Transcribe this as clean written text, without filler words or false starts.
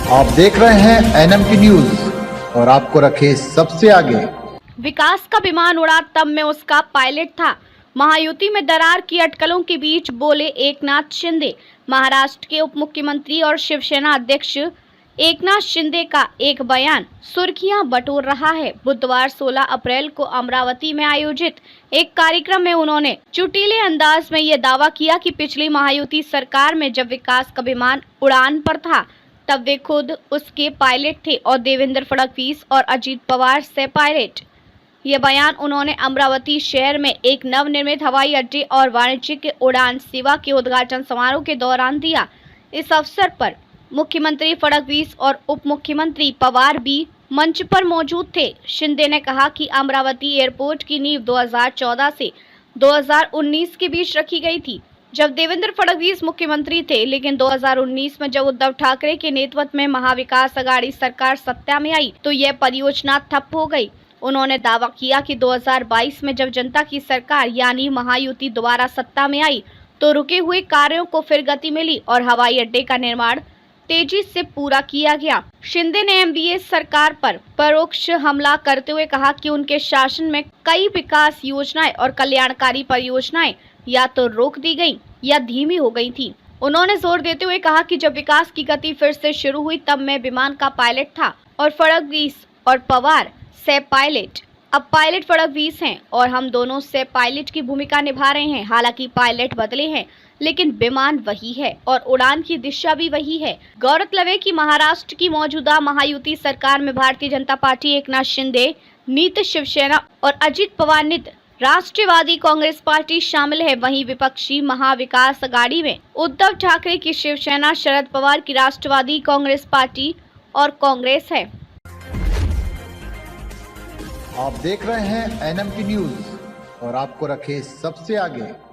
आप देख रहे हैं एनएमटी न्यूज और आपको रखे सबसे आगे। विकास का विमान उड़ा तब मैं उसका पायलट था। महायुति में दरार की अटकलों के बीच बोले एकनाथ शिंदे। महाराष्ट्र के उप मुख्यमंत्री और शिवसेना अध्यक्ष एकनाथ शिंदे का एक बयान सुर्खियां बटोर रहा है। बुधवार 16 अप्रैल को अमरावती में आयोजित एक कार्यक्रम में उन्होंने चुटीले अंदाज में यह दावा किया कि पिछली महायुति सरकार में जब विकास का विमान उड़ान पर था तब वे खुद उसके पायलट थे और देवेंद्र फडणवीस और अजीत पवार से पायलट। यह बयान उन्होंने अमरावती शहर में एक नवनिर्मित हवाई अड्डे और वाणिज्यिक उड़ान सेवा के उद्घाटन समारोह के दौरान दिया। इस अवसर पर मुख्यमंत्री फडणवीस और उप मुख्यमंत्री पवार भी मंच पर मौजूद थे। शिंदे ने कहा कि अमरावती एयरपोर्ट की नींव 2014 से 2019 के बीच रखी गई थी, जब देवेंद्र फडणवीस मुख्यमंत्री थे। लेकिन 2019 में जब उद्धव ठाकरे के नेतृत्व में महाविकास अघाड़ी सरकार सत्ता में आई तो यह परियोजना ठप हो गई। उन्होंने दावा किया कि 2022 में जब जनता की सरकार यानी महायुति दोबारा सत्ता में आई तो रुके हुए कार्यों को फिर गति मिली और हवाई अड्डे का निर्माण तेजी से पूरा किया गया। शिंदे ने एमवीए सरकार पर परोक्ष हमला करते हुए कहा कि उनके शासन में कई विकास योजनाएं और कल्याणकारी परियोजनाएं या तो रोक दी गयी या धीमी हो गई थी। उन्होंने जोर देते हुए कहा कि जब विकास की गति फिर से शुरू हुई तब मैं विमान का पायलट था और फडणवीस और पवार से पायलट। अब पायलट फडणवीस हैं और हम दोनों से पायलट की भूमिका निभा रहे हैं। हालांकि पायलट बदले हैं लेकिन विमान वही है और उड़ान की दिशा भी वही है। गौरतलब है कि महाराष्ट्र की मौजूदा महायुति सरकार में भारतीय जनता पार्टी, एकनाथ शिंदे नीत शिवसेना और अजीत पवार नीत राष्ट्रवादी कांग्रेस पार्टी शामिल है। वहीं विपक्षी महाविकास अघाड़ी में उद्धव ठाकरे की शिवसेना, शरद पवार की राष्ट्रवादी कांग्रेस पार्टी और कांग्रेस है। आप देख रहे हैं एनएमटी न्यूज और आपको रखे सबसे आगे।